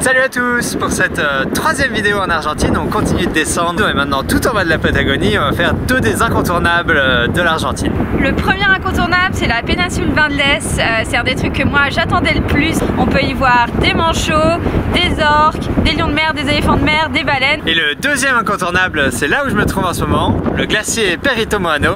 Salut à tous! Pour cette troisième vidéo en Argentine, on continue de descendre et maintenant tout en bas de la Patagonie, on va faire deux des incontournables de l'Argentine. Le premier incontournable, c'est la péninsule Valdés. C'est un des trucs que moi j'attendais le plus. On peut y voir des manchots, des orques, des lions de mer, des éléphants de mer, des baleines. Et le deuxième incontournable, c'est là où je me trouve en ce moment, le glacier Perito Moreno.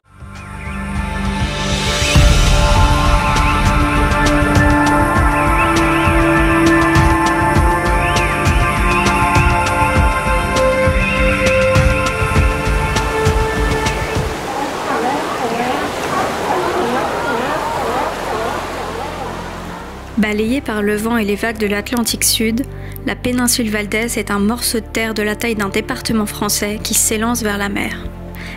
Balayée par le vent et les vagues de l'Atlantique Sud, la péninsule Valdés est un morceau de terre de la taille d'un département français qui s'élance vers la mer.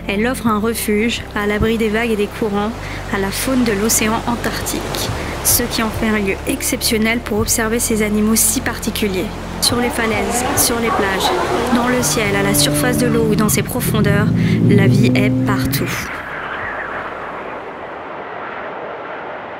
Elle offre un refuge, à l'abri des vagues et des courants, à la faune de l'océan Antarctique, ce qui en fait un lieu exceptionnel pour observer ces animaux si particuliers. Sur les falaises, sur les plages, dans le ciel, à la surface de l'eau ou dans ses profondeurs, la vie est partout.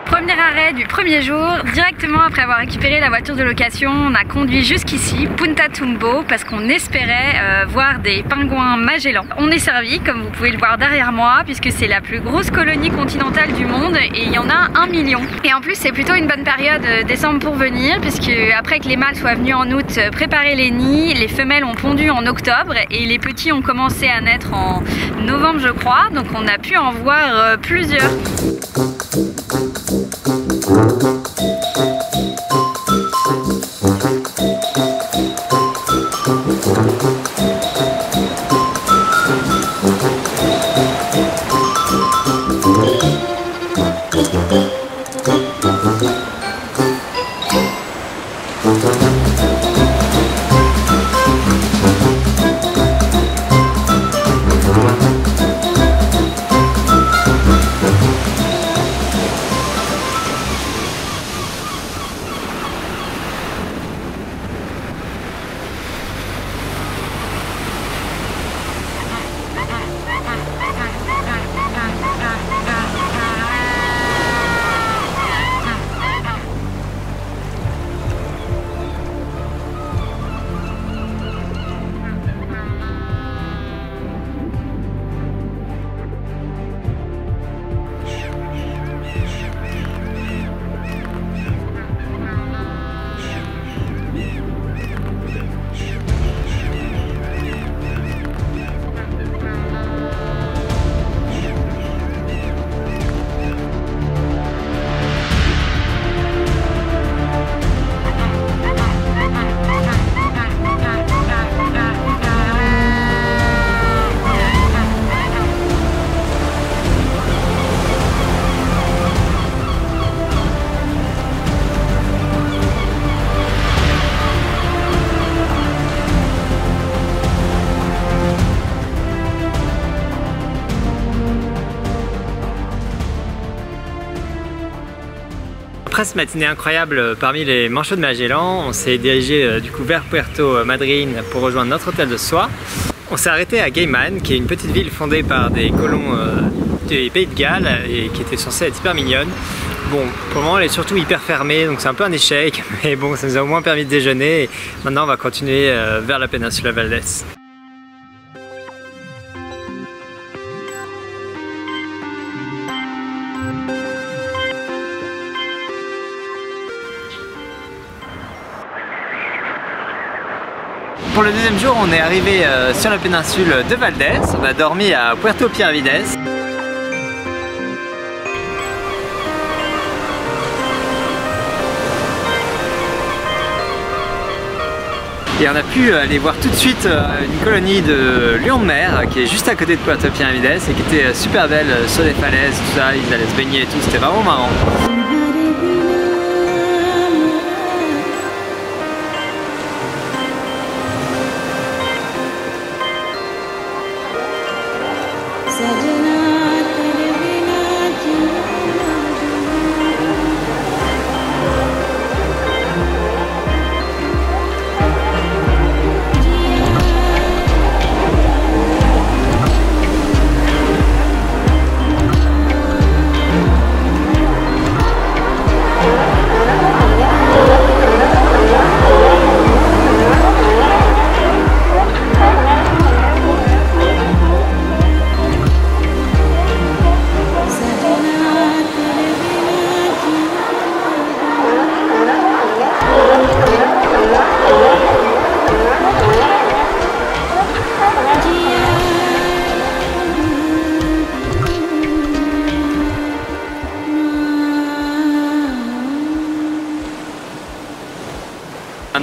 Premier arrêt du premier jour, directement après avoir récupéré la voiture de location, on a conduit jusqu'ici, Punta Tumbo, parce qu'on espérait voir des pingouins Magellan. On est servi, comme vous pouvez le voir derrière moi, puisque c'est la plus grosse colonie continentale du monde et il y en a 1 million. Et en plus c'est plutôt une bonne période décembre pour venir, puisque après que les mâles soient venus en août préparer les nids, les femelles ont pondu en octobre et les petits ont commencé à naître en novembre je crois, donc on a pu en voir plusieurs. Après cette matinée incroyable parmi les manchots de Magellan, on s'est dirigé du coup vers Puerto Madryn pour rejoindre notre hôtel de soie. On s'est arrêté à Gaiman, qui est une petite ville fondée par des colons du pays de Galles et qui était censée être hyper mignonne. Bon, pour le moment elle est surtout hyper fermée, donc c'est un peu un échec, mais bon, ça nous a au moins permis de déjeuner et maintenant on va continuer vers la péninsule Valdés. Pour le deuxième jour, on est arrivé sur la péninsule de Valdés. On a dormi à Puerto Pierrefides. Et on a pu aller voir tout de suite une colonie de lions de mer qui est juste à côté de Puerto Pierrefides et qui était super belle sur les falaises, tout ça, ils allaient se baigner et tout, c'était vraiment marrant.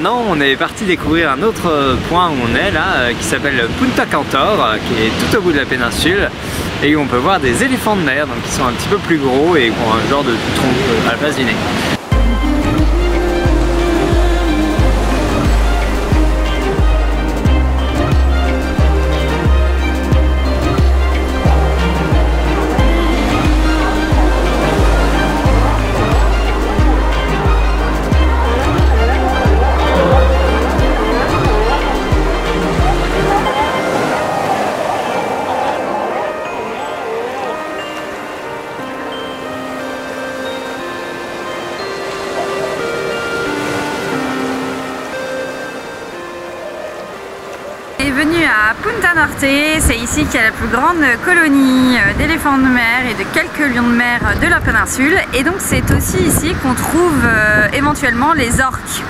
maintenant on est parti découvrir un autre point où on est là, qui s'appelle Punta Cantor, qui est tout au bout de la péninsule, et où on peut voir des éléphants de mer, donc qui sont un petit peu plus gros et qui ont un genre de tronc à la place du nez. Venu à Punta Norte, c'est ici qu'il y a la plus grande colonie d'éléphants de mer et de quelques lions de mer de la péninsule, et donc c'est aussi ici qu'on trouve éventuellement les orques.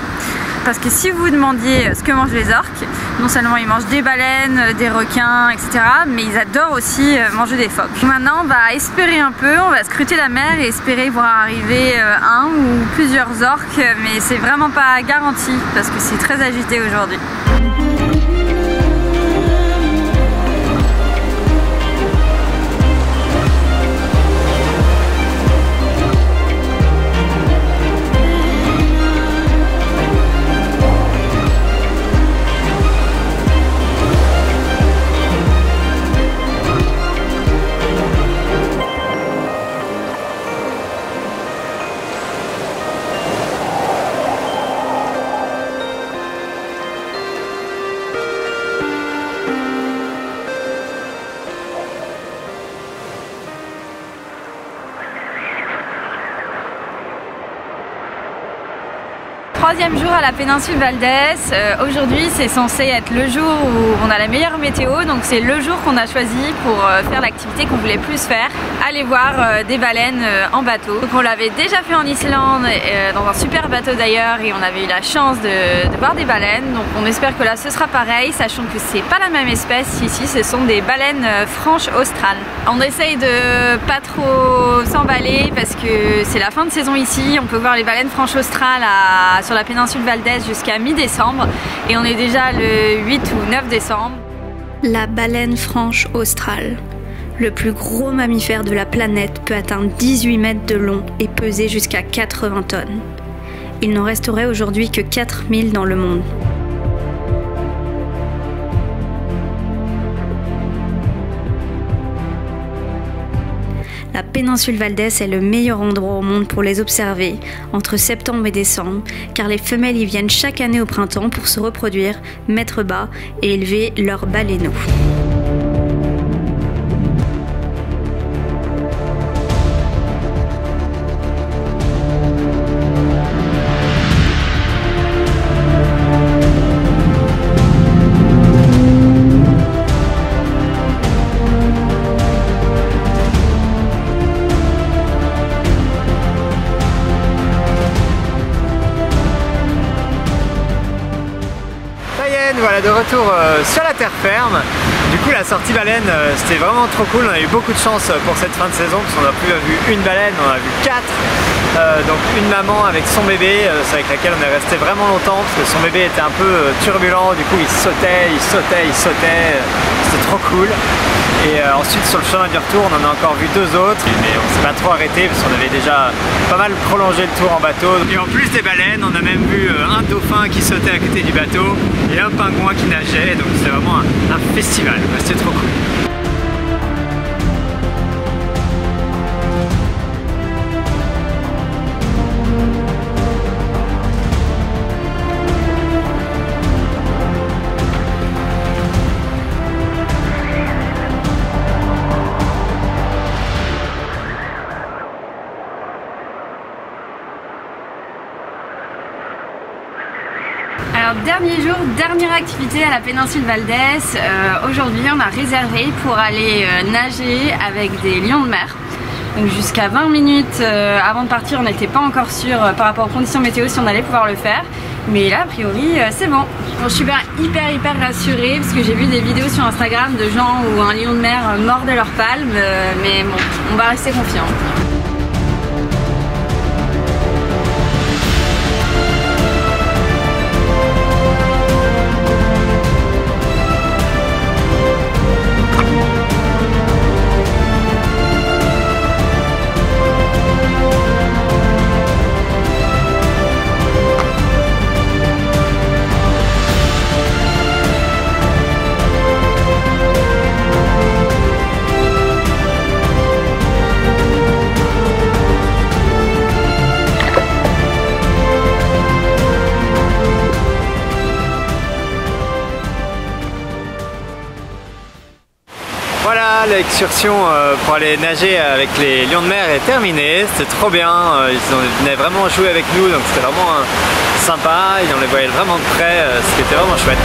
Parce que si vous vous demandiez ce que mangent les orques, non seulement ils mangent des baleines, des requins, etc., mais ils adorent aussi manger des phoques. Maintenant on va espérer un peu, on va scruter la mer et espérer voir arriver un ou plusieurs orques, mais c'est vraiment pas garanti parce que c'est très agité aujourd'hui. Troisième jour à la péninsule Valdés. Aujourd'hui c'est censé être le jour où on a la meilleure météo, donc c'est le jour qu'on a choisi pour faire l'activité qu'on voulait plus faire, aller voir des baleines en bateau. Donc on l'avait déjà fait en Islande, dans un super bateau d'ailleurs, et on avait eu la chance de voir des baleines, donc on espère que là ce sera pareil, sachant que c'est pas la même espèce ici, ce sont des baleines franches australes. On essaye de pas trop s'emballer parce que c'est la fin de saison ici, on peut voir les baleines franches australes sur la péninsule Valdés jusqu'à mi-décembre, et on est déjà le 8 ou 9 décembre. La baleine franche australe. Le plus gros mammifère de la planète peut atteindre 18 mètres de long et peser jusqu'à 80 tonnes. Il n'en resterait aujourd'hui que 4000 dans le monde. La péninsule Valdés est le meilleur endroit au monde pour les observer entre septembre et décembre, car les femelles y viennent chaque année au printemps pour se reproduire, mettre bas et élever leurs baleineaux. Voilà, de retour sur la terre ferme. Du coup la sortie baleine c'était vraiment trop cool, on a eu beaucoup de chance pour cette fin de saison parce qu'on n'a plus vu une baleine, on a vu 4. Donc une maman avec son bébé, c'est avec laquelle on est resté vraiment longtemps parce que son bébé était un peu turbulent, du coup il sautait, c'était trop cool. Et ensuite sur le chemin du retour on en a encore vu 2 autres, mais on s'est pas trop arrêté parce qu'on avait déjà pas mal prolongé le tour en bateau. Et en plus des baleines, on a même vu un dauphin qui sautait à côté du bateau et un pingouin qui nageait, donc c'était vraiment un festival, c'était trop cool. Alors dernier jour, dernière activité à la péninsule Valdés. Aujourd'hui on a réservé pour aller nager avec des lions de mer. Donc jusqu'à 20 minutes avant de partir on n'était pas encore sûr par rapport aux conditions météo si on allait pouvoir le faire. Mais là a priori c'est bon. Je suis hyper rassurée parce que j'ai vu des vidéos sur Instagram de gens où un lion de mer mordait leur palme. Mais bon, on va rester confiants. Voilà, l'excursion pour aller nager avec les lions de mer est terminée, c'était trop bien, ils venaient vraiment jouer avec nous, donc c'était vraiment sympa, et on les voyait vraiment de près, ce qui était vraiment chouette.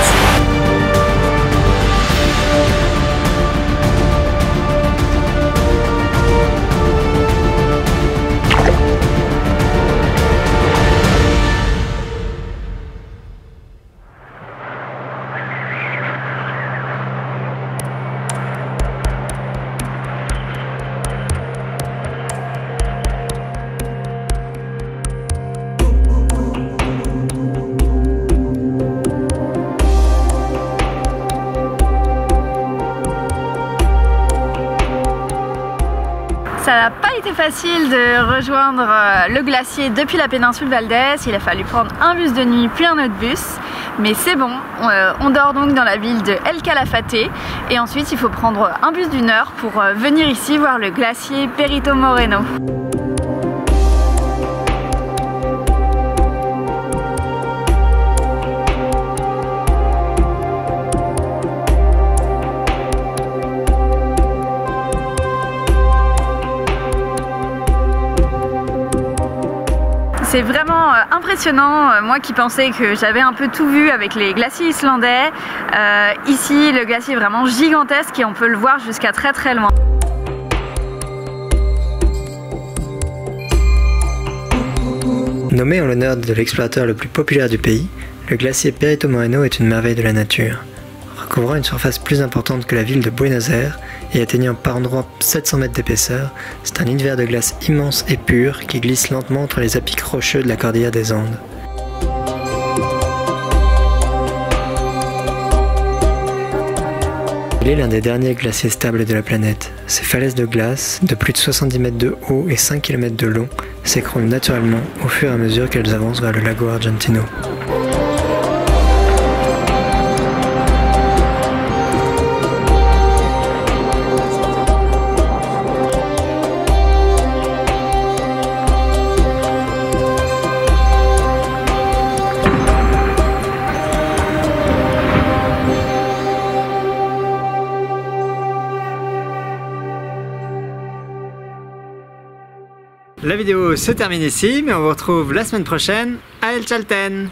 Ça n'a pas été facile de rejoindre le glacier depuis la péninsule Valdés. Il a fallu prendre un bus de nuit puis un autre bus. Mais c'est bon, on dort donc dans la ville de El Calafate et ensuite il faut prendre un bus d'1 heure pour venir ici voir le glacier Perito Moreno. C'est vraiment impressionnant, moi qui pensais que j'avais un peu tout vu avec les glaciers islandais. Ici, le glacier est vraiment gigantesque et on peut le voir jusqu'à très très loin. Nommé en l'honneur de l'explorateur le plus populaire du pays, le glacier Perito Moreno est une merveille de la nature. Recouvrant une surface plus importante que la ville de Buenos Aires et atteignant par endroits 700 mètres d'épaisseur, c'est un univers de glace immense et pur qui glisse lentement entre les apics rocheux de la cordillère des Andes. Il est l'un des derniers glaciers stables de la planète. Ces falaises de glace, de plus de 70 mètres de haut et 5 km de long, s'écroulent naturellement au fur et à mesure qu'elles avancent vers le lago Argentino. La vidéo se termine ici, mais on vous retrouve la semaine prochaine à El Chalten.